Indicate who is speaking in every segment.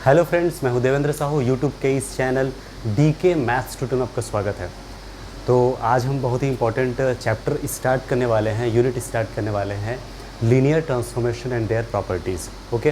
Speaker 1: Hello friends, मैं हूं Devendra Sahu. YouTube के इस चैनल DK मैथ्स ट्यूटर में आपका स्वागत है। तो आज हम बहुत ही इंपॉर्टेंट चैप्टर स्टार्ट करने वाले हैं, यूनिट स्टार्ट करने वाले हैं, linear transformation and their properties. Okay,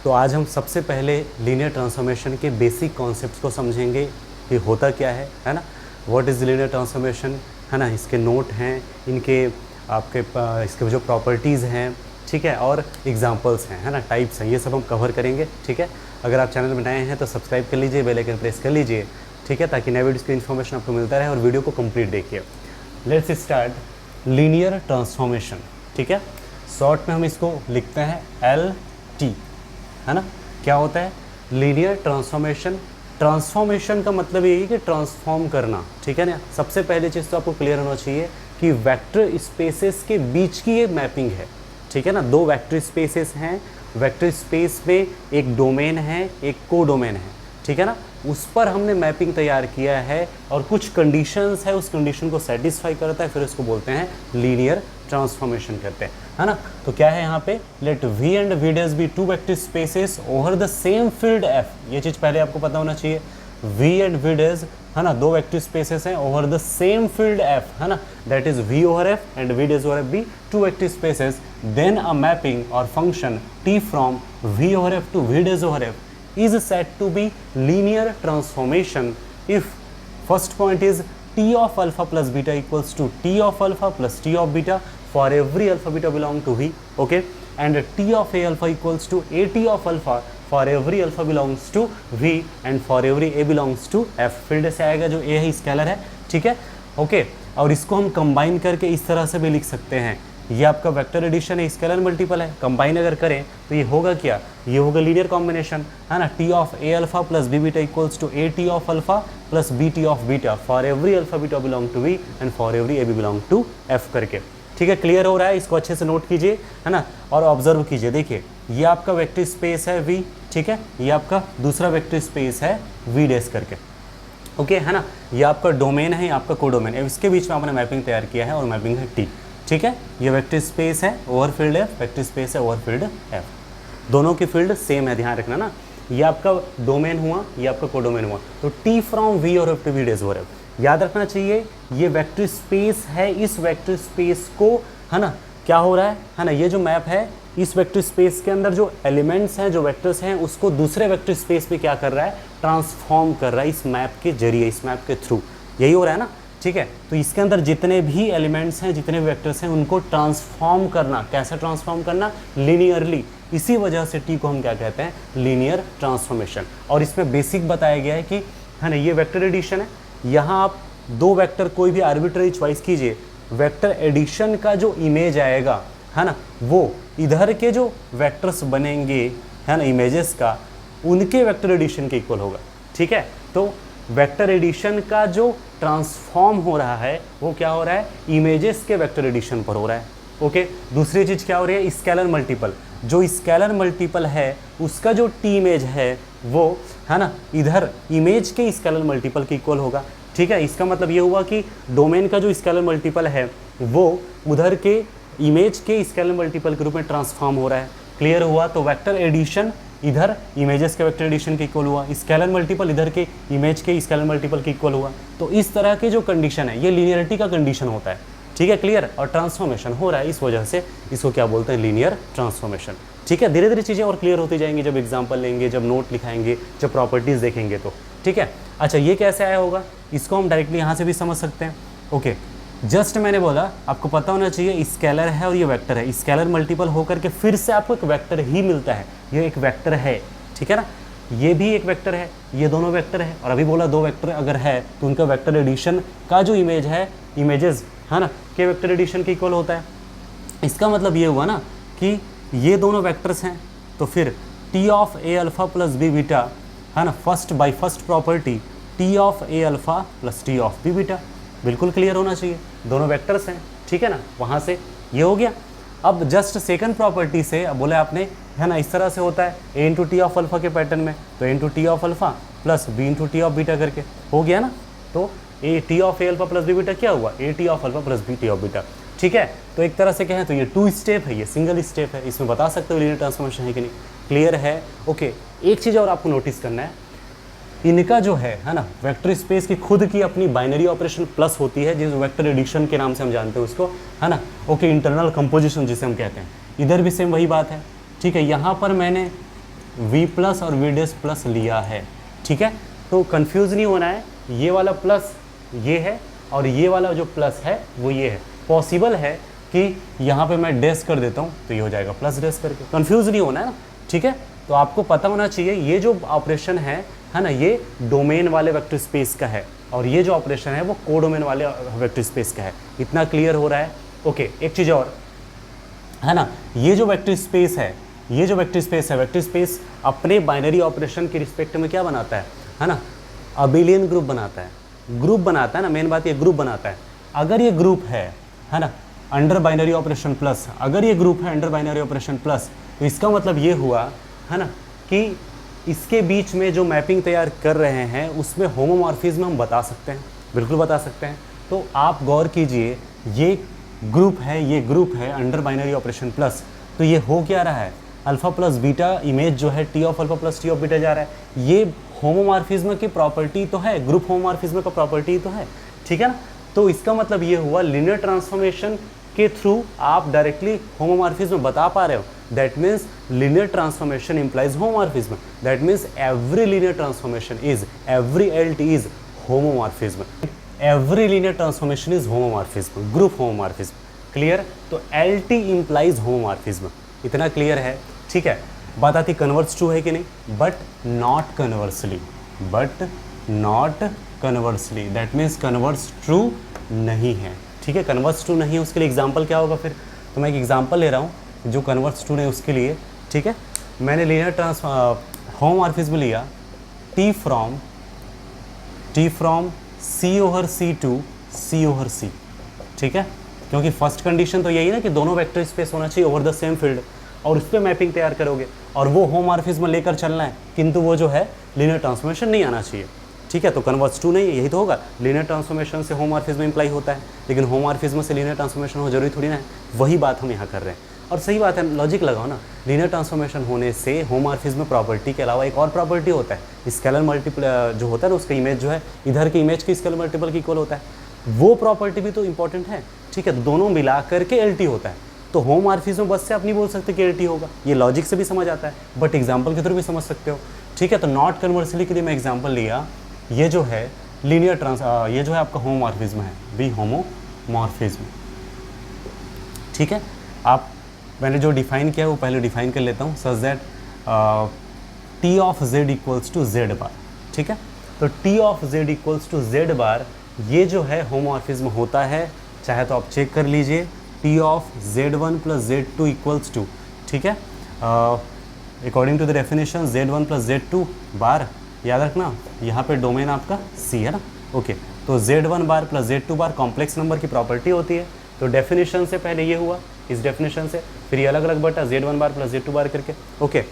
Speaker 1: तो आज हम सबसे पहले लीनियर ट्रांसफॉर्मेशन के बेसिक कॉन्सेप्ट्स को समझेंगे कि होता क्या है ना, व्हाट इज़ लीनियर ट्रांसफॉर्मेशन, है ना। इसके नोट हैं, इनके आपके इसके जो प्रॉपर्टीज़ हैं, ठीक है, और एग्जांपल्स हैं, है ना, टाइप्स हैं, ये सब हम कवर करेंगे। ठीक है, अगर आप चैनल में नए हैं तो सब्सक्राइब कर लीजिए, बेल आइकन प्रेस कर लीजिए, ठीक है, ताकि नए वीडियोज़ की इन्फॉर्मेशन आपको मिलता रहे और वीडियो को कंप्लीट देखिए। Let's start linear transformation. ठीक है, शॉर्ट में हम इसको लिखते हैं LT, है ना। क्या होता है लीनियर ट्रांसफॉर्मेशन? ट्रांसफॉर्मेशन का मतलब ये है कि ट्रांसफॉर्म करना, ठीक है ना। सबसे पहले चीज़ तो आपको क्लियर होना चाहिए कि वेक्टर स्पेसेस के बीच की ये मैपिंग है, ठीक है ना। दो वेक्टर स्पेसेस हैं, वेक्टर स्पेस में एक डोमेन है, एक को डोमेन है, ठीक है ना। उस पर हमने मैपिंग तैयार किया है और कुछ कंडीशंस है, उस कंडीशन को सेटिस्फाई करता है, फिर उसको बोलते हैं लीनियर ट्रांसफॉर्मेशन करते हैं, है ना। तो क्या है यहाँ पे, let V and V dash be two vector spaces over the same field F। ये चीज़ पहले आपको पता होना चाहिए। V एंड V डैश, है ना, दो वेक्टर स्पेसेस हैं over the same field F, है ना, that is V over F and V dash over F be two vector spaces, then a mapping और function T from V over F to V dash over F is said to be linear transformation if first point is T of alpha plus beta equals to T of alpha plus T of beta for every alpha beta belong to V, okay, and T of A alpha equals to AT of alpha for every alpha belongs to V and for every A belongs to F। Field से आएगा, जो A है scalar है, ठीक है, okay. और इसको हम कंबाइन करके इस तरह से भी लिख सकते हैं, ये आपका वेक्टर एडिशन है, स्केलर मल्टीपल है, कंबाइन अगर करें तो ये होगा क्या, ये होगा लीनियर कॉम्बिनेशन, है ना। T of A alpha plus B beta equals to AT of alpha plus BT of beta for every alpha beta belong to V and for every AB belong to F करके। ठीक है, clear हो रहा है, इसको अच्छे से note कीजिए, है ना, और ऑब्जर्व कीजिए। देखिए, ये आपका वेक्टर स्पेस है V, ठीक है, ये आपका दूसरा वेक्टर स्पेस है V डैश करके, ओके, है ना। ये आपका डोमेन है, ये आपका कोडोमेन है, इसके बीच में आपने मैपिंग तैयार किया है और मैपिंग है T, ठीक है। ये वेक्टर स्पेस है over field F, vector space है ओवर फील्ड F, दोनों की फील्ड सेम है, ध्यान रखना ना। ये आपका डोमेन हुआ, ये आपका कोडोमेन हुआ, तो T फ्रॉम V और F to V dash over F याद रखना चाहिए। ये वेक्टर स्पेस है, इस वेक्टर स्पेस को, है ना, क्या हो रहा है ना, ये जो मैप है, इस वेक्टर स्पेस के अंदर जो एलिमेंट्स हैं, जो वेक्टर्स हैं, उसको दूसरे वेक्टर स्पेस पे क्या कर रहा है, ट्रांसफॉर्म कर रहा है इस मैप के जरिए, इस मैप के थ्रू, यही हो रहा है ना, ठीक है। तो इसके अंदर जितने भी एलिमेंट्स हैं, जितने वेक्टर्स हैं, उनको ट्रांसफॉर्म करना, कैसे ट्रांसफॉर्म करना, लीनियरली। इसी वजह से T को हम क्या कहते हैं, लीनियर ट्रांसफॉर्मेशन। और इसमें बेसिक बताया गया है कि, है ना, ये वेक्टर एडिशन है, यहाँ आप दो वेक्टर कोई भी आर्बिट्ररी चॉइस कीजिए, वेक्टर एडिशन का जो इमेज आएगा, है ना, वो इधर के जो वेक्टर्स बनेंगे, है ना, इमेजेस का, उनके वेक्टर एडिशन के इक्वल होगा, ठीक है। तो वेक्टर एडिशन का जो ट्रांसफॉर्म हो रहा है वो क्या हो रहा है, इमेजेस के वेक्टर एडिशन पर हो रहा है, ओके। दूसरी चीज़ क्या हो रही है, स्केलर मल्टीपल। जो स्केलर मल्टीपल है उसका जो T इमेज है वो, है ना, इधर इमेज के स्केलर मल्टीपल के इक्वल होगा, ठीक है। इसका मतलब ये हुआ कि डोमेन का जो स्केलर मल्टीपल है वो उधर के इमेज के स्केलर मल्टीपल के रूप में ट्रांसफॉर्म हो रहा है, क्लियर हुआ। तो वेक्टर एडिशन इधर इमेजेस के वेक्टर एडिशन के इक्वल हुआ, स्केलर मल्टीपल इधर के इमेज के स्केलर मल्टीपल के इक्वल हुआ। तो इस तरह की जो कंडीशन है, ये लीनियरिटी का कंडीशन होता है, ठीक है, क्लियर। और ट्रांसफॉर्मेशन हो रहा है, इस वजह से इसको क्या बोलते हैं, लीनियर ट्रांसफॉर्मेशन, ठीक है। धीरे धीरे चीज़ें और क्लियर होती जाएंगी जब एग्जाम्पल लेंगे, जब नोट लिखाएंगे, जब प्रॉपर्टीज़ देखेंगे तो, ठीक है। अच्छा, ये कैसे आया होगा, इसको हम डायरेक्टली यहाँ से भी समझ सकते हैं, ओके। जस्ट मैंने बोला, आपको पता होना चाहिए, स्केलर है और ये वेक्टर है, स्केलर मल्टीपल होकर के फिर से आपको एक वेक्टर ही मिलता है, ये एक वेक्टर है, ठीक है ना। ये भी एक वेक्टर है, ये दोनों वेक्टर है, और अभी बोला दो वेक्टर अगर है तो उनका वेक्टर एडिशन का जो इमेज है, इमेजेस, है ना, के वेक्टर एडिशन के इक्वल होता है। इसका मतलब ये हुआ ना कि ये दोनों वेक्टर्स हैं, तो फिर T of A alpha plus B beta, है ना, first by first property T of A alpha plus T of B beta, बिल्कुल क्लियर होना चाहिए, दोनों वेक्टर्स हैं, ठीक है ना। वहाँ से ये हो गया। अब जस्ट सेकंड प्रॉपर्टी से अब बोले आपने, है ना, इस तरह से होता है A into T of alpha के पैटर्न में, तो A into T of alpha plus B into T of beta करके हो गया ना। तो A T of A alpha plus B beta क्या हुआ, A T of alpha plus B T of beta, ठीक है। तो एक तरह से कहें तो ये 2 स्टेप है, ये सिंगल स्टेप है, इसमें बता सकते हो लीनियर ट्रांसफॉर्मेशन है कि नहीं, क्लियर है? ओके, एक चीज़ और आपको नोटिस करना है, इनका जो है ना, वेक्टर स्पेस की खुद की अपनी बाइनरी ऑपरेशन प्लस होती है, जिस वेक्टर एडिशन के नाम से हम जानते हैं उसको, है ना। ओके, इंटरनल कंपोजिशन जिसे हम कहते हैं, इधर भी सेम वही बात है, ठीक है। यहाँ पर मैंने v प्लस और v डैश प्लस लिया है, ठीक है। तो कंफ्यूज नहीं होना है, ये वाला प्लस ये है और ये वाला जो प्लस है वो ये है। पॉसिबल है कि यहाँ पे मैं डैश कर देता हूँ तो ये हो जाएगा प्लस डैश करके, कंफ्यूज नहीं होना है ना, ठीक है। तो आपको पता होना चाहिए ये जो ऑपरेशन है ना, ये डोमेन वाले वेक्टर स्पेस का है और ये जो ऑपरेशन है वो कोडोमेन वाले वेक्टर स्पेस का है। इतना क्लियर हो रहा है? ओके, एक चीज़ और है ना, ये जो वेक्टर स्पेस है, ये जो वेक्टर स्पेस है, वेक्टर स्पेस अपने बाइनरी ऑपरेशन के रिस्पेक्ट में क्या बनाता है ना, अबिलियन ग्रुप बनाता है, ग्रुप बनाता है ना, मेन बात ये ग्रुप बनाता है। अगर ये ग्रुप है ना अंडर बाइनरी ऑपरेशन प्लस, अगर ये ग्रुप है अंडर बाइनरी ऑपरेशन प्लस, तो इसका मतलब ये हुआ है ना कि इसके बीच में जो मैपिंग तैयार कर रहे हैं उसमें होमोमॉर्फिज्म हम बता सकते हैं, बिल्कुल बता सकते हैं। तो आप गौर कीजिए, ये ग्रुप है, ये ग्रुप है अंडर बाइनरी ऑपरेशन प्लस, तो ये हो क्या रहा है, अल्फा प्लस बीटा इमेज जो है T of alpha plus T of beta जा रहा है। ये होमोमॉर्फिज्म की प्रॉपर्टी तो है, ग्रुप होमोमॉर्फिज्म का प्रॉपर्टी तो है, ठीक है ना। तो इसका मतलब ये हुआ लीनियर ट्रांसफॉर्मेशन के थ्रू आप डायरेक्टली होमोमॉर्फिज्म बता पा रहे हो। That means linear transformation implies homomorphism, that means every linear transformation is, every LT is homomorphism, every linear transformation is homomorphism, group homomorphism. Clear? तो एलटी इंप्लाइज होमोमॉर्फिज्म, इतना clear है, ठीक है। बात आती कन्वर्स टू है कि नहीं, but not conversely, but not conversely, that means converse true नहीं है, ठीक है। कन्वर्स ट्रू नहीं है, उसके लिए एग्जांपल क्या होगा फिर? तो मैं एक एग्जांपल ले रहा हूँ जो कन्वर्स ट्रू नहीं उसके लिए, ठीक है। मैंने लीनियर होमोमॉर्फिज्म लिया T from C over C to C over C, ठीक है। क्योंकि फर्स्ट कंडीशन तो यही ना कि दोनों वेक्टर स्पेस होना चाहिए ओवर द सेम फील्ड, और उस पर मैपिंग तैयार करोगे और वो होमोमॉर्फिज्म लेकर चलना है, किंतु वो जो है लीनियर ट्रांसफॉर्मेशन नहीं आना चाहिए, ठीक है। तो कन्वर्स टू नहीं है, यही तो होगा, लीनियर ट्रांसफॉर्मेशन से होमोमॉर्फिज्म इंप्लाई होता है, लेकिन होमोमॉर्फिज्म से लीनियर ट्रांसफॉर्मेशन हो जरूरी थोड़ी ना है, वही बात हम यहाँ कर रहे हैं। और सही बात है, लॉजिक लगाओ ना, लीनियर ट्रांसफॉर्मेशन होने से होमोमॉर्फिज्म प्रॉपर्टी के अलावा एक और प्रॉपर्टी होता है, स्केलर मल्टीपल जो होता है ना, उसका इमेज जो है इधर की इमेज की स्केलर मल्टीपल की इक्वल होता है, वो प्रॉपर्टी भी तो इंपॉर्टेंट है, ठीक है। दोनों मिला करके एलटी होता है। तो होमोमॉर्फिज्म बस से आप नहीं बोल सकते कि एलटी होगा, ये लॉजिक से भी समझ आता है, बट एग्जांपल के थ्रू भी समझ सकते हो, ठीक है। तो नॉट कन्वर्सली के लिए मैं एग्जांपल लिया, ये जो है लीनियर ये जो है आपका होमोमॉर्फिज्म है, बी होमोमॉर्फिज्म, ठीक है। आप मैंने जो डिफाइन किया वो पहले डिफाइन कर लेता हूँ, such that T of Z equals to Z bar, ठीक है। तो T of Z equals to Z bar, ये जो है होमोमॉर्फिज्म होता है, चाहे तो आप चेक कर लीजिए, T of Z1 plus Z2 equals to, ठीक है। According to the definition Z1 plus Z2 bar, याद रखना यहाँ पे डोमेन आपका C है ना, ओके। तो Z1 बार प्लस Z2 बार कॉम्प्लेक्स नंबर की प्रॉपर्टी होती है। तो डेफिनेशन से पहले ये हुआ, इस डेफिनेशन से, फिर ये अलग अलग बटा Z1 बार प्लस Z2 बार करके, ओके।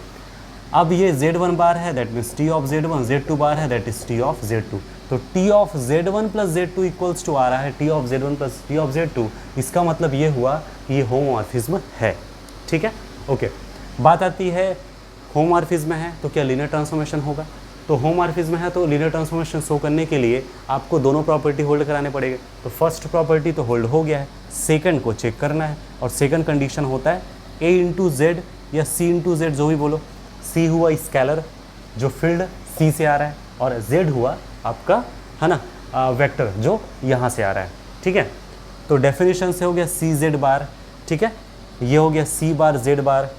Speaker 1: अब ये Z1 बार है, that means T of Z1, Z2 bar है, that is T of Z2। तो T of Z1 plus Z2 equals to आ रहा है T of Z1 plus T of Z2, इसका मतलब ये हुआ कि ये होमोमॉर्फिज्म है, ठीक है, ओके। बात आती है होमोमॉर्फिज्म है तो क्या लीनियर ट्रांसफॉर्मेशन होगा? तो होमोमॉर्फिज्म है तो लीनियर ट्रांसफॉर्मेशन शो करने के लिए आपको दोनों प्रॉपर्टी होल्ड कराने पड़ेंगे। तो फर्स्ट प्रॉपर्टी तो होल्ड हो गया है, सेकंड को चेक करना है, और सेकंड कंडीशन होता है A इंटू जेड या C इंटू जेड, जो भी बोलो। C हुआ स्केलर जो फील्ड C से आ रहा है, और Z हुआ आपका है ना वेक्टर जो यहाँ से आ रहा है, ठीक है। तो डेफिनेशन से हो गया C Z बार, ठीक है, ये हो गया C बार Z बार,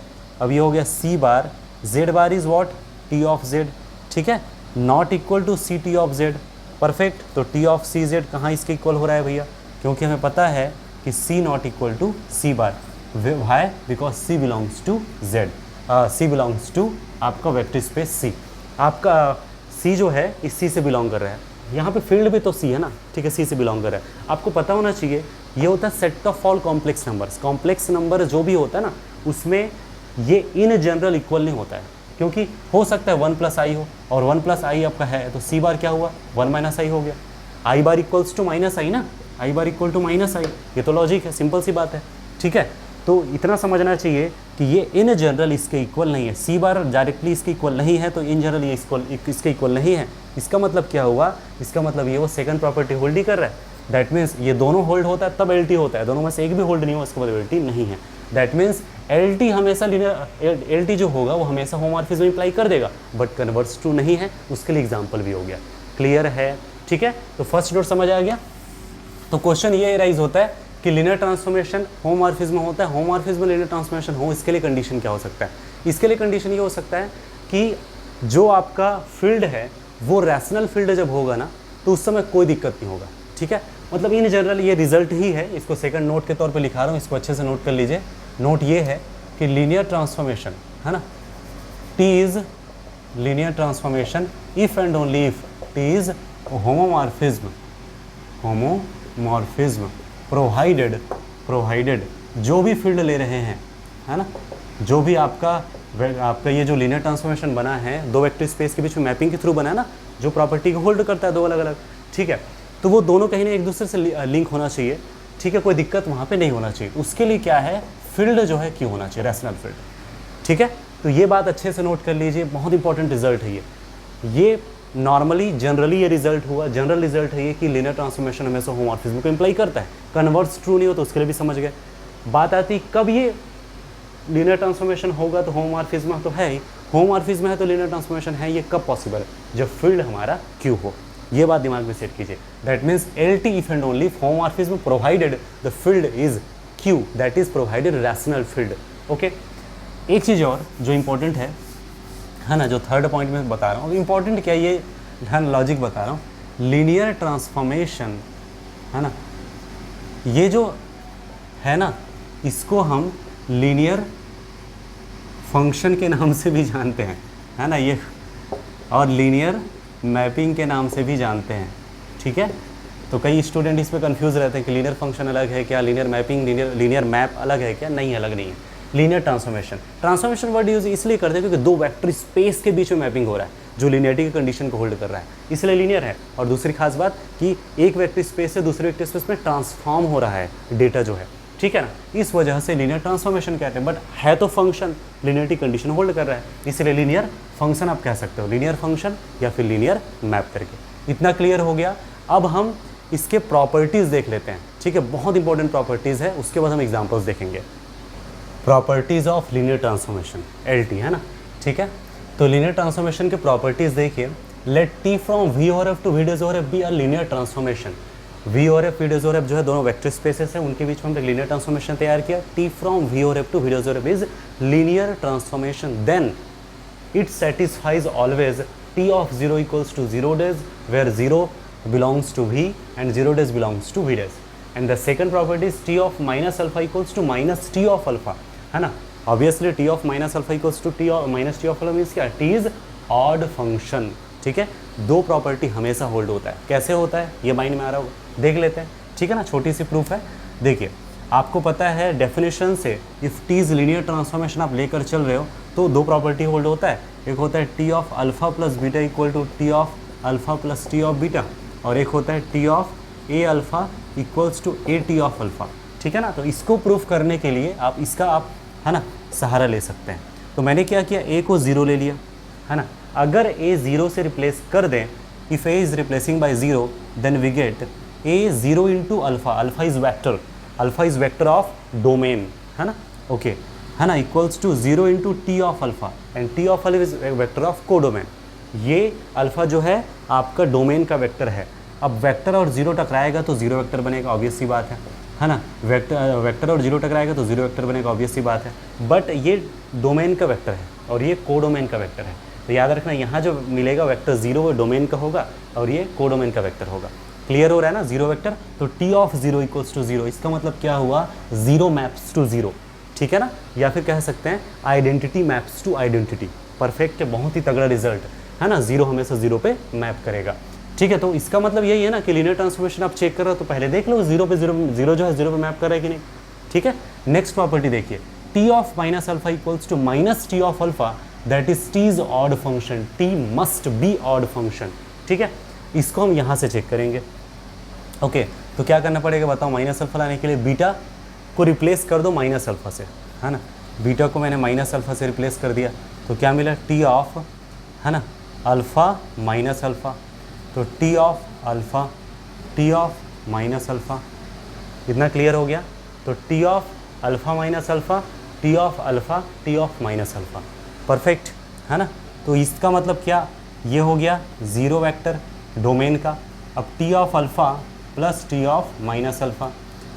Speaker 1: अब ये हो गया C bar Z bar is what T of Z, ठीक है, not equal to C T of Z, perfect. तो T ऑफ C Z कहाँ इसके इक्वल हो रहा है भैया? क्योंकि हमें पता है कि C not equal to C bar, why? Because C belongs to Z, C belongs to आपका वेक्टर स्पेस C, आपका C जो है इस C से बिलोंग कर रहा है, यहाँ पे फील्ड भी तो C है ना, ठीक है, C से बिलोंग कर रहा है। आपको पता होना चाहिए ये होता है set of all complex numbers. Complex number जो भी होता है ना उसमें ये इन जनरल इक्वल नहीं होता है, क्योंकि हो सकता है 1 प्लस आई हो, और 1 प्लस आई आपका है तो C बार क्या हुआ 1 माइनस आई हो गया, आई बार इक्वल्स टू माइनस आई ना, आई बार इक्वल टू माइनस आई, ये तो लॉजिक है, सिंपल सी बात है, ठीक है। तो इतना समझना चाहिए कि कि ये इन जनरल इसके इक्वल नहीं है, सी बार डायरेक्टली इसके इक्वल नहीं है, तो इन जनरल ये इसके इक्वल नहीं है। इसका मतलब क्या हुआ, इसका मतलब ये वो सेकंड प्रॉपर्टी होल्ड ही कर रहा है। दैट मीन्स ये दोनों होल्ड होता है तब एल होता है, दोनों में से एक भी होल्ड नहीं हो, इसका मतलब एल नहीं है। दैट मीन्स एल हमेशा लीनियर, एल जो होगा वो हमेशा होमोमॉर्फिज्म इंप्लाई कर देगा, बट कन्वर्ट्स टू नहीं है। उसके लिए एग्जाम्पल भी हो गया। क्लियर है? ठीक है, तो फर्स्ट डॉट समझ आ गया। तो क्वेश्चन ये राइज होता है कि लीनियर ट्रांसफॉर्मेशन होमोमॉर्फिज्म होता है, होमोमॉर्फिज्म लीनियर ट्रांसफॉर्मेशन हो, इसके लिए कंडीशन क्या हो सकता है? इसके लिए कंडीशन ये हो सकता है कि जो आपका फील्ड है वो रैशनल फील्ड जब होगा ना, तो उस समय कोई दिक्कत नहीं होगा। ठीक है, मतलब इन जनरल ये रिजल्ट ही है, इसको सेकंड नोट के तौर पे लिखा रहा हूँ, इसको अच्छे से नोट कर लीजिए। नोट ये है कि लीनियर ट्रांसफॉर्मेशन है ना, T is linear transformation if and only if T is homomorphism, homomorphism provided जो भी फील्ड ले रहे हैं, है ना, जो भी आपका ये जो लीनियर ट्रांसफॉर्मेशन बना है, दो वेक्टर स्पेस के बीच में मैपिंग के थ्रू बना है ना, जो प्रॉपर्टी को होल्ड करता है दो अलग अलग। ठीक है, तो वो दोनों कहीं ना एक दूसरे से लिंक होना चाहिए। ठीक है, कोई दिक्कत वहाँ पे नहीं होना चाहिए। उसके लिए क्या है, फील्ड जो है क्यों होना चाहिए, रैशनल फील्ड। ठीक है, तो ये बात अच्छे से नोट कर लीजिए, बहुत इंपॉर्टेंट रिजल्ट है ये नॉर्मली जनरली ये रिजल्ट हुआ, जनरल रिजल्ट है ये कि लीनियर ट्रांसफॉर्मेशन हमेशा होमोमॉर्फिज्म को इंप्लाई करता है। कन्वर्ट्स ट्रू नहीं हो तो उसके लिए भी समझ गए। बात आती कब ये लीनियर ट्रांसफॉर्मेशन होगा, तो होमोमॉर्फिज्म तो है ही, होमोमॉर्फिज्म है तो लीनियर ट्रांसफॉर्मेशन है, ये कब पॉसिबल है, जब फील्ड हमारा क्यू हो। ये बात दिमाग में सेट कीजिए। That means L T if and only homomorphism provided the field is Q, that is provided rational field. Okay, एक चीज़ और जो इंपॉर्टेंट है ना, जो थर्ड पॉइंट में बता रहा हूँ, इंपॉर्टेंट क्या, ये ध्यान लॉजिक बता रहा हूँ। लीनियर ट्रांसफॉर्मेशन है ना, ये जो है ना, इसको हम लीनियर फंक्शन के नाम से भी जानते हैं, है ना, ये, और लीनियर मैपिंग के नाम से भी जानते हैं। ठीक है, तो कई स्टूडेंट इस पर कंफ्यूज रहते हैं कि लीनियर फंक्शन अलग है क्या, लीनियर मैपिंग, लीनियर मैप अलग है क्या? नहीं, अलग नहीं है। लीनियर ट्रांसफॉर्मेशन वर्ड यूज इसलिए करते हैं क्योंकि दो वेक्टर स्पेस के बीच में मैपिंग हो रहा है, जो लीनियरिटी की कंडीशन को होल्ड कर रहा है, इसलिए लीनियर है। और दूसरी खास बात कि एक वेक्टर स्पेस से दूसरे वेक्टर स्पेस में ट्रांसफॉर्म हो रहा है डेटा जो है। ठीक है ना, इस वजह से लीनियर ट्रांसफॉर्मेशन कहते हैं। बट है तो फंक्शन, लीनियरिटी कंडीशन होल्ड कर रहा है, इसलिए लीनियर फंक्शन आप कह सकते हो, लीनियर फंक्शन या फिर लीनियर मैप करके। इतना क्लियर हो गया। अब हम इसके प्रॉपर्टीज़ देख लेते हैं। ठीक है, बहुत इंपॉर्टेंट प्रॉपर्टीज़ है, उसके बाद हम एग्जाम्पल्स देखेंगे। Properties of linear transformation, LT है ना। ठीक है, तो लीनियर ट्रांसफॉर्मेशन के प्रॉपर्टीज़ देखिए। लेट T फ्रॉम V और F टू V डैश और F be a linear transformation. V और F, V डैश और F जो है दोनों वेक्टर स्पेसेस हैं, उनके बीच में हमने लीनियर ट्रांसफॉर्मेशन तैयार किया। T फ्रॉम V और F टू V डैश और F is linear transformation, then it satisfies always T of 0 equals to 0 dash, where 0 belongs to V and 0 dash belongs to V dash. And the second property is T of minus alpha equals to minus T of alpha, है ना। Obviously T of minus alpha equals to T of minus T of alpha means क्या? T is odd function। ठीक है, दो property हमेशा hold होता है। कैसे होता है ये माइंड में आ रहा होगा, देख लेते हैं। ठीक है ना, छोटी सी प्रूफ है। देखिए, आपको पता है डेफिनेशन से if T is linear transformation आप लेकर चल रहे हो तो दो प्रॉपर्टी होल्ड होता है। एक होता है T of alpha plus beta equal to T of alpha plus T of beta, और एक होता है T of a alpha equals to a T of alpha. ठीक है ना, तो इसको प्रूफ करने के लिए आप इसका है ना सहारा ले सकते हैं। तो मैंने क्या किया, ए को 0 ले लिया, है ना। अगर ए 0 से रिप्लेस कर दें, if a is replacing by 0 then we get a 0 into alpha, alpha is vector of domain, है ना। ओके, है ना, equals to 0 into T of alpha and T of alpha is vector of codomain. ये alpha जो है आपका domain का vector है। अब वेक्टर और 0 टकराएगा तो 0 वेक्टर बनेगा, ऑब्वियस सी बात है ना। वेक्टर और 0 टकराएगा तो 0 वेक्टर बनेगा, ऑब्वियस सी बात है। बट ये डोमेन का वेक्टर है और ये कोडोमेन का वेक्टर है, तो याद रखना यहाँ जो मिलेगा वेक्टर 0 वो डोमेन का होगा और ये कोडोमेन का वेक्टर होगा। क्लियर हो रहा है ना, 0 वेक्टर। तो T ऑफ 0 इक्वल्स टू 0, इसका मतलब क्या हुआ, 0 मैप्स टू 0। ठीक है ना, या फिर कह सकते हैं identity maps to identity. Perfect है, बहुत ही तगड़ा रिजल्ट है ना। 0 हमेशा 0 पे मैप करेगा। ठीक है, तो इसका मतलब यही है ना कि लीनियर ट्रांसफॉर्मेशन आप चेक कर रहे हो तो पहले देख लो 0 पे 0 जो है 0 पे मैप कर रहा है कि नहीं। ठीक है, नेक्स्ट प्रॉपर्टी देखिए, T of minus alpha equals to minus T of alpha, that is T is odd function, T must be odd function. ठीक है, इसको हम यहाँ से चेक करेंगे। ओके, तो क्या करना पड़ेगा बताओ, माइनस अल्फा लाने के लिए बीटा को रिप्लेस कर दो माइनस अल्फा से, है ना। बीटा को मैंने माइनस अल्फ़ा से रिप्लेस कर दिया, तो क्या मिला, टी ऑफ, है ना, अल्फ़ा माइनस अल्फ़ा, तो T of alpha, T of minus alpha, इतना क्लियर हो गया। तो T of alpha minus alpha, T of alpha, T of minus alpha, perfect, है ना। तो इसका मतलब क्या, ये हो गया ज़ीरो वेक्टर डोमेन का। अब T of alpha plus T of minus alpha,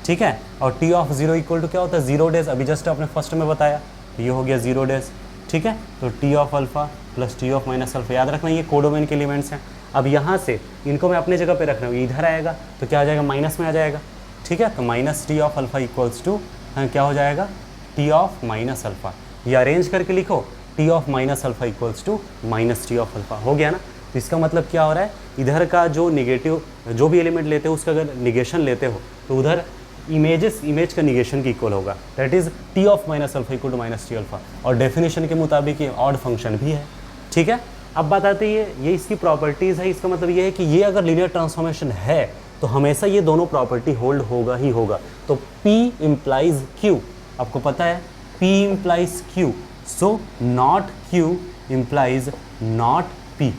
Speaker 1: ठीक है, और T of zero equal to क्या होता है, ज़ीरो डेज, अभी जस्ट आपने फर्स्ट में बताया, ये हो गया ज़ीरो डेज, ठीक है। तो T of alpha plus T of minus alpha, याद रखना ये कोडोमेन के एलिमेंट्स हैं। अब यहाँ से इनको मैं अपने जगह पे रख रहा हूँ, इधर आएगा तो क्या आ जाएगा, माइनस में आ जाएगा, ठीक है। तो minus T of alpha equals to क्या हो जाएगा, टी ऑफ माइनस अल्फ़ा, ये अरेंज करके लिखो, T of minus alpha equals to minus T of alpha, हो गया ना। तो इसका मतलब क्या हो रहा है, इधर का जो निगेटिव जो भी एलिमेंट लेते हो उसका अगर निगेशन लेते हो तो उधर इमेज का निगेशन की इक्वल होगा, that is T of minus alpha equal to minus T alpha, और डेफिनेशन के मुताबिक ये ऑड फंक्शन भी है, ठीक है। अब बात आती है ये इसकी प्रॉपर्टीज़ है, इसका मतलब ये है कि ये अगर लीनियर ट्रांसफॉर्मेशन है तो हमेशा ये दोनों प्रॉपर्टी होल्ड होगा ही होगा। तो P इम्प्लाइज Q, आपको पता है P implies Q, so not Q implies not P।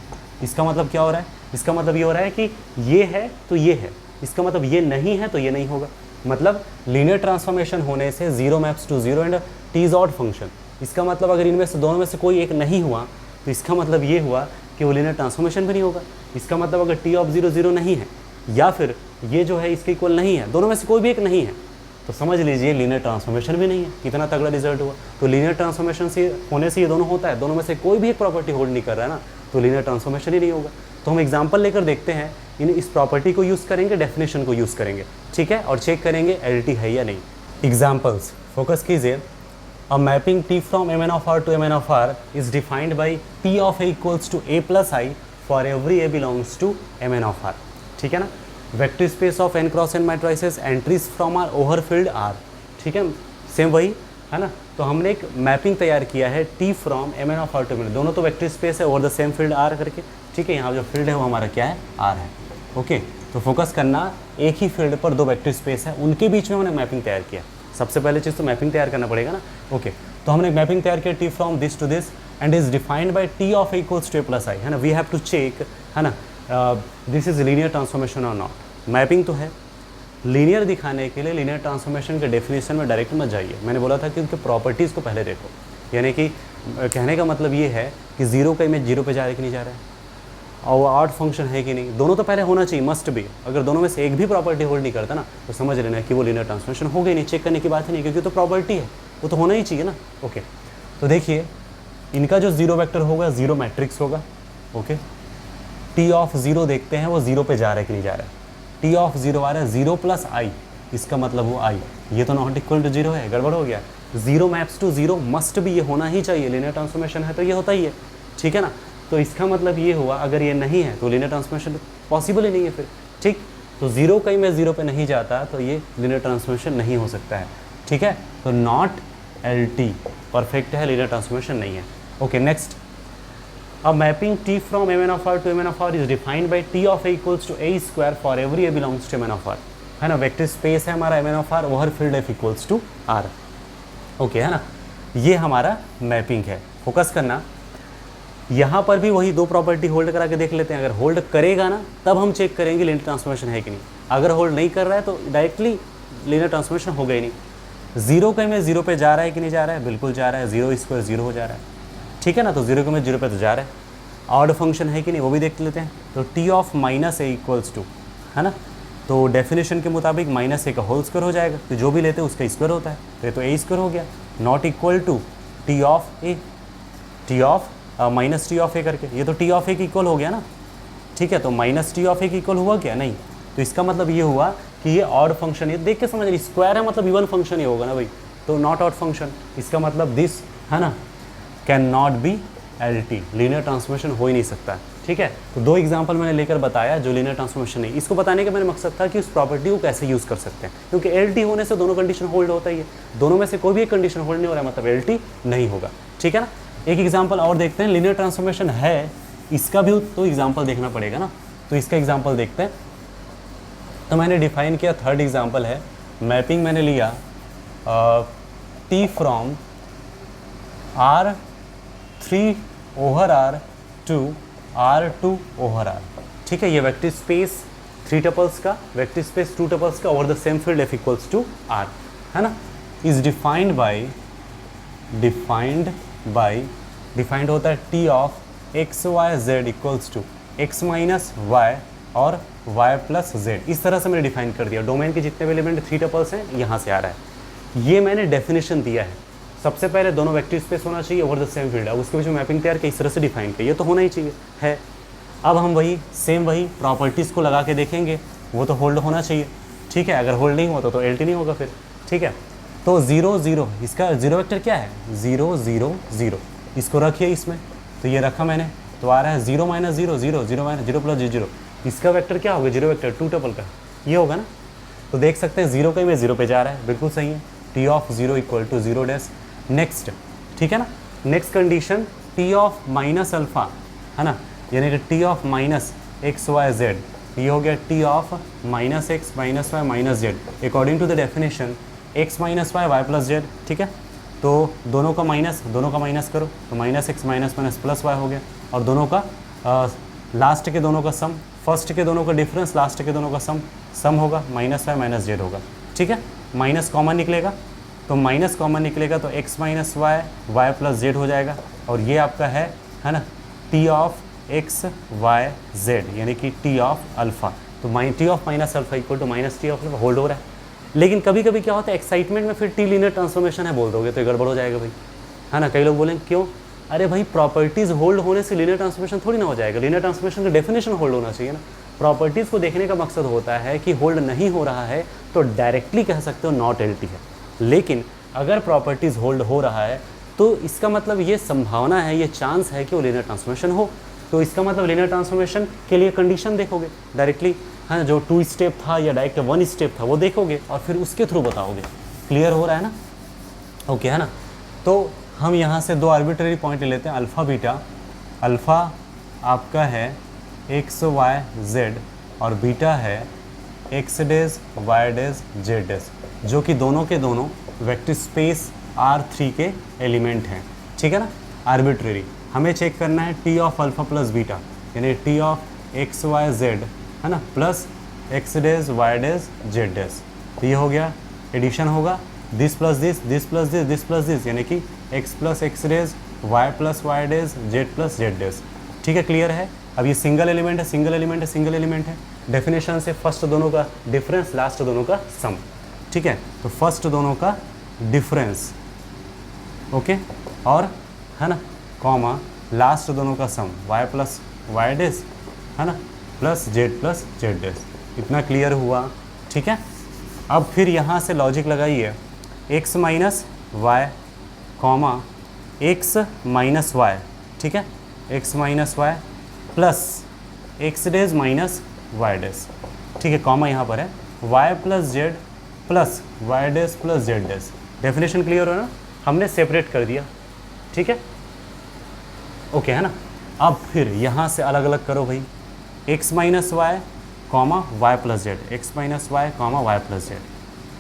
Speaker 1: इसका मतलब क्या हो रहा है, इसका मतलब ये हो रहा है कि ये है तो ये है, इसका मतलब ये नहीं है तो ये नहीं होगा। मतलब लीनियर ट्रांसफॉर्मेशन होने से zero maps to zero and T is odd function. इसका मतलब अगर इनमें से दोनों में से कोई एक नहीं हुआ तो इसका मतलब ये हुआ कि वो लीनियर ट्रांसफॉर्मेशन भी नहीं होगा। इसका मतलब अगर टी ऑफ जीरो जीरो नहीं है या फिर ये जो है इसके इक्वल नहीं है, दोनों में से कोई भी एक नहीं है, तो समझ लीजिए लीनियर ट्रांसफॉर्मेशन भी नहीं है। कितना तगड़ा रिजल्ट हुआ। तो लीनियर ट्रांसफॉर्मेशन से होने से ये दोनों होता है, दोनों में से कोई भी एक प्रॉपर्टी होल्ड नहीं कर रहा है ना, तो लीनियर ट्रांसफॉर्मेशन ही नहीं होगा। तो हम एग्जांपल लेकर देखते हैं, इस प्रॉपर्टी को यूज़ करेंगे, डेफिनेशन को यूज़ करेंगे, ठीक है, और चेक करेंगे एलिटी है या नहीं। एग्जाम्पल्स फोकस कीजिए। A mapping T from Mn of R to Mn of R is defined by P of A equals to A plus I for every A belongs to Mn of R, ठीक है ना। Vector space of n cross n matrices entries from R over field R, ठीक है, same वही है ना। तो हमने एक मैपिंग तैयार किया है T from Mn of R to Mn, दोनों तो वेक्टर स्पेस है over the same field R करके, ठीक है। यहाँ जो फील्ड है वो हमारा क्या है, R है, ओके। तो फोकस करना, एक ही फील्ड पर दो वेक्टर स्पेस है, उनके बीच में हमने मैपिंग तैयार किया। सबसे पहले चीज़ तो मैपिंग तैयार करना पड़ेगा ना, ओके। तो हमने मैपिंग तैयार किया T from this to this and is defined by T of A equals to A plus I, है ना। वी हैव टू चेक, है ना, दिस इज लीनियर ट्रांसफॉर्मेशन और नॉट। मैपिंग तो है, लीनियर दिखाने के लिए लीनियर ट्रांसफॉर्मेशन के डेफिनेशन में डायरेक्ट मत जाइए। मैंने बोला था कि उनके प्रॉपर्टीज़ को पहले देखो, यानी कि कहने का मतलब ये है कि जीरो का इमेज जीरो पे जा रहा है कि नहीं जा रहा है, और वो ऑड फंक्शन है कि नहीं, दोनों तो पहले होना चाहिए, मस्ट भी। अगर दोनों में से एक भी प्रॉपर्टी होल्ड नहीं करता ना, तो समझ लेना कि वो लीनियर ट्रांसफॉर्मेशन हो गई नहीं, चेक करने की बात ही नहीं, क्योंकि तो प्रॉपर्टी है, वो तो होना ही चाहिए ना, ओके। तो देखिए इनका जो जीरो वेक्टर होगा जीरो मैट्रिक्स होगा, ओके। टी ऑफ जीरो देखते हैं वो जीरो पे जा रहा है कि नहीं जा रहा है, टी ऑफ जीरो आ रहा है जीरो प्लस आई, इसका मतलब वो आई, ये तो नॉट इक्वल टू जीरो है, गड़बड़ हो गया। Zero maps to zero must भी, ये होना ही चाहिए, लीनियर ट्रांसफॉर्मेशन है तो ये होता ही है, ठीक है ना। तो इसका मतलब ये हुआ अगर ये नहीं है तो लीनियर ट्रांसफॉर्मेशन पॉसिबल ही नहीं है फिर, ठीक। तो जीरो कहीं में जीरो पे नहीं जाता तो ये लीनियर ट्रांसफॉर्मेशन नहीं हो सकता है, ठीक है। तो नॉट LT परफेक्ट है, लीनियर ट्रांसफॉर्मेशन नहीं है, ओके। नेक्स्ट, अब mapping T from Mn of R to Mn of R is defined by T of A equals to A square for every A belongs to Mn of R, है ना। Vector space है हमारा Mn of R over field F equals to R, okay, है ना। ये हमारा mapping है। Focus करना, यहाँ पर भी वही दो प्रॉपर्टी होल्ड करा के देख लेते हैं। अगर होल्ड करेगा ना तब हम चेक करेंगे लीनियर ट्रांसफॉर्मेशन है कि नहीं, अगर होल्ड नहीं कर रहा है तो डायरेक्टली लीनियर ट्रांसफॉर्मेशन हो गई नहीं। जीरो कहीं में जीरो पे जा रहा है कि नहीं जा रहा है, बिल्कुल जा रहा है, जीरो स्क्वायर जीरो हो जा रहा है, ठीक है ना। तो जीरो कहीं में जीरो पे तो जा रहा है, ऑड फंक्शन है कि नहीं वो भी देख लेते हैं। तो T of minus a equals to, है ना, तो डेफिनेशन के मुताबिक माइनस ए का होल स्क्वायर हो जाएगा, तो जो भी लेते हैं उसका स्क्वायर होता है, तो ये तो ए स्क्वायर हो गया, not equal to T of A, T of minus T of A करके, ये तो टी ऑफ ए की इक्वल हो गया ना, ठीक है। तो माइनस टी ऑफ ए की इक्वल हुआ क्या, नहीं। तो इसका मतलब ये हुआ कि ये ऑड फंक्शन, ये देख के समझ रही, स्क्वायर है मतलब इवन फंक्शन ही होगा ना भाई, तो नॉट ऑड फंक्शन। इसका मतलब दिस, है ना, can not be LT, linear transformation हो ही नहीं सकता, ठीक है। तो दो एग्जांपल मैंने लेकर बताया जो लीनियर ट्रांसफॉर्मेशन नहीं। इसको बताने का मेरा मकसद था कि उस प्रॉपर्टी को कैसे यूज़ कर सकते हैं, क्योंकि LT होने से दोनों कंडीशन होल्ड होता ही है, दोनों में से कोई भी एक कंडीशन होल्ड नहीं हो रहा है मतलब LT नहीं होगा, ठीक है ना। एक एग्जांपल और देखते हैं, लीनियर ट्रांसफॉर्मेशन है, इसका भी तो एग्जांपल देखना पड़ेगा ना। तो इसका एग्जांपल देखते हैं। तो मैंने डिफाइन किया, थर्ड एग्जांपल है, मैपिंग मैंने लिया T from R3 over R2 R2 over R, ठीक है। ये वेक्टर स्पेस 3 टपल्स का, वेक्टर स्पेस 2 टपल्स का over the same field F equals to R, है ना। इज डिफाइंड होता है T of x y z equals to x minus y और y प्लस जेड। इस तरह से मैंने डिफाइन कर दिया। डोमेन के जितने भी एलिमेंट 3 टपल्स हैं यहाँ से आ रहा है। ये मैंने डेफिनेशन दिया है। सबसे पहले दोनों वेक्टर स्पेस होना चाहिए ओवर द सेम फील्ड। अब उसके बीच में मैपिंग तैयार की, इस तरह से डिफाइन किया, ये तो होना ही चाहिए है। अब हम वही प्रॉपर्टीज़ को लगा के देखेंगे, वो तो होल्ड होना चाहिए, ठीक है। अगर होल्ड नहीं होता तो एल्टी नहीं होगा फिर, ठीक है। तो 0 0, इसका जीरो वेक्टर क्या है 0 0 0, इसको रखिए इसमें, तो ये रखा मैंने, तो आ रहा है 0 माइनस 0 0 0 माइनस 0 प्लस 0। इसका वेक्टर क्या होगा, जीरो वेक्टर 2 टपल का, ये होगा ना। तो देख सकते हैं 0 का ही में 0 पे जा रहा है, बिल्कुल सही है। T of 0 equal to 0 dash. Next, ठीक है ना। Next condition T of minus alpha, है ना, यानी कि T of minus x y z, ये हो गया T of minus x minus y minus z according to the definition x minus y y plus z, ठीक है। तो दोनों का माइनस करो, तो minus x minus minus plus y हो गया, और दोनों का लास्ट के दोनों का सम, फर्स्ट के दोनों का डिफरेंस, लास्ट के दोनों का सम होगा, माइनस वाई माइनस जेड होगा, ठीक है। माइनस कॉमन निकलेगा, तो माइनस कॉमन निकलेगा तो x minus y y plus z हो जाएगा, और ये आपका है ना T of x y z, यानी कि T ऑफ अल्फ़ा। तो T of minus alpha equal to minus T of alpha hold हो रहा है। लेकिन कभी कभी क्या होता है, एक्साइटमेंट में फिर T लीनियर ट्रांसफॉर्मेशन है बोल दोगे तो गड़बड़ हो जाएगा भाई, है ना। कई लोग बोलेंगे क्यों, अरे भाई प्रॉपर्टीज़ होल्ड होने से लीनियर ट्रांसफॉर्मेशन थोड़ी ना हो जाएगा। लीनियर ट्रांसफॉर्मेशन का डेफिनेशन होल्ड होना चाहिए ना। प्रॉपर्टीज़ को देखने का मकसद होता है कि होल्ड नहीं हो रहा है तो डायरेक्टली कह सकते हो नॉट एल्टी है, लेकिन अगर प्रॉपर्टीज़ होल्ड हो रहा है तो इसका मतलब ये संभावना है, ये चांस है कि वो लीनियर ट्रांसफॉर्मेशन हो। तो इसका मतलब लीनियर ट्रांसफॉर्मेशन के लिए कंडीशन देखोगे डायरेक्टली, है ना, जो 2 स्टेप था या डायरेक्ट 1 स्टेप था वो देखोगे और फिर उसके थ्रू बताओगे। क्लियर हो रहा है ना, ओके, है ना। तो हम यहाँ से 2 आर्बिट्ररी पॉइंट ले लेते हैं, अल्फ़ा बीटा। अल्फ़ा आपका है एक्स वाई जेड और बीटा है x dash y dash z dash, जो कि दोनों के दोनों वेक्टर स्पेस R3 के एलिमेंट हैं, ठीक है ना। आर्बिट्ररी हमें चेक करना है T of alpha plus beta, यानी T of x y z, है ना, plus x dash y dash z dash. तो ये हो गया, एडिशन होगा, this plus this, this plus this, this plus this, यानी कि x plus x dash, y plus y dash, z plus z dash, ठीक है। क्लियर है। अब ये सिंगल एलिमेंट है, सिंगल एलिमेंट है, सिंगल एलिमेंट है। डेफिनेशन से फर्स्ट दोनों का डिफरेंस, लास्ट दोनों का सम, ठीक है। तो फर्स्ट दोनों का डिफरेंस, ओके, और है ना, कॉमा लास्ट दोनों का sum, y plus y dash, है ना, प्लस जेड डेज। इतना क्लियर हुआ, ठीक है। अब फिर यहाँ से लॉजिक लगाइए, x minus y comma x minus y, ठीक है, x minus y plus x dash minus y dash, ठीक है, कॉमा यहाँ पर है, y plus z plus y dash plus z dash. Definition clear हो ना, हमने सेपरेट कर दिया, ठीक है, ओके, है ना। अब फिर यहाँ से अलग अलग करो भाई, x minus y comma y plus z, x minus y comma y plus z,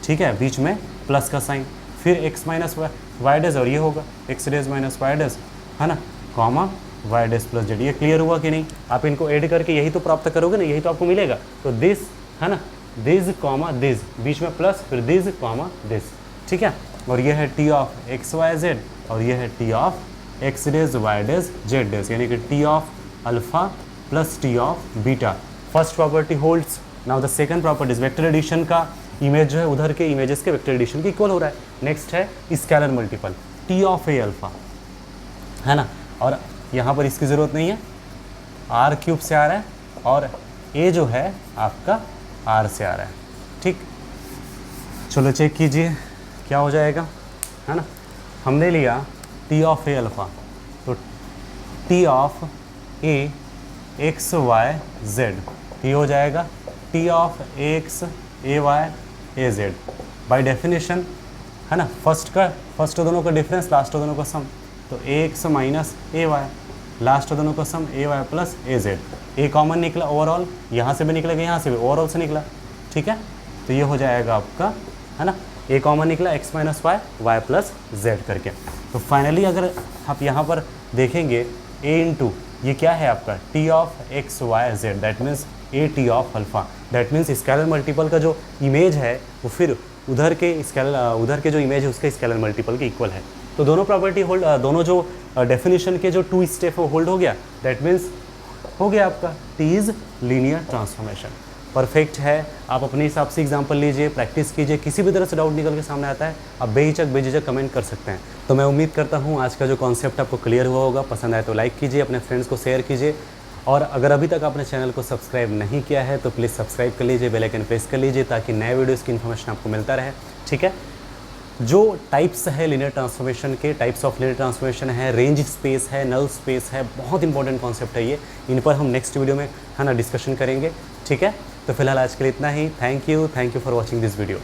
Speaker 1: ठीक है, बीच में प्लस का साइन, फिर एक्स माइनस वाई डेज और ये होगा x dash minus y dash, है ना, comma y dash plus z. ये क्लियर हुआ कि नहीं। आप इनको ऐड करके यही तो प्राप्त करोगे ना, यही तो आपको मिलेगा। तो दिस, है ना, दिस कॉमा दिस, बीच में प्लस, फिर दिस कॉमा दिस, ठीक है। और ये है T of x y z और ये है T of x dash y dash z dash, यानी कि T of alpha plus T of beta. First property holds. Now the second property is vector addition का इमेज जो है उधर के इमेजेस के वेक्टर एडिशन के इक्वल हो रहा है। नेक्स्ट है scalar multiple T of a alpha, है ना, और यहाँ पर इसकी ज़रूरत नहीं है, R क्यूब से आ रहा है और A जो है आपका R से आ रहा है, ठीक। चलो चेक कीजिए क्या हो जाएगा, है ना। हमने लिया T ऑफ ए अल्फ़ा, तो T of a x y z, ये हो जाएगा T of a x a y a z by definition, है ना। फर्स्ट दोनों का डिफरेंस, लास्ट दोनों का सम, तो ए एक्स माइनस ए वाई, लास्ट दोनों का सम ए वाई प्लस ए जेड। ए कॉमन निकला ओवरऑल, यहाँ से भी निकलेगा, यहाँ से भी ओवरऑल से निकला, ठीक है। तो ये हो जाएगा आपका, है ना, ए कॉमन निकला x minus y y plus z करके। तो तो फाइनली अगर आप यहाँ पर देखेंगे a इंटू ये क्या है आपका t of x y z, that means a T of alpha, that means scalar multiple का जो इमेज है वो फिर उधर के जो इमेज है उसके स्केलर मल्टीपल के इक्वल है। तो दोनों प्रॉपर्टी होल्ड, दोनों जो डेफिनेशन के जो 2 स्टेप है होल्ड हो गया, दैट मीन्स हो गया आपका T is linear transformation. Perfect है। आप अपने हिसाब से एग्जांपल लीजिए, प्रैक्टिस कीजिए, किसी भी तरह से डाउट निकल के सामने आता है आप बेझिझक कमेंट कर सकते हैं। तो मैं उम्मीद करता हूँ आज का जो कॉन्सेप्ट आपको क्लियर हुआ होगा। पसंद आए तो लाइक कीजिए, अपने फ्रेंड्स को शेयर कीजिए, और अगर अभी तक आपने चैनल को सब्सक्राइब नहीं किया है तो प्लीज़ सब्सक्राइब कर लीजिए, बेल आइकन प्रेस कर लीजिए ताकि नए वीडियोज़ की इन्फॉर्मेशन आपको मिलता रहे। ठीक है, जो टाइप्स है लीनियर ट्रांसफॉर्मेशन के, टाइप्स ऑफ लीनियर ट्रांसफॉर्मेशन है, रेंज स्पेस है, नल स्पेस है, बहुत इंपॉर्टेंट कॉन्सेप्ट है ये। इन पर हम नेक्स्ट वीडियो में है ना डिस्कशन करेंगे। ठीक है, तो फिलहाल आज के लिए इतना ही। Thank you for watching this video.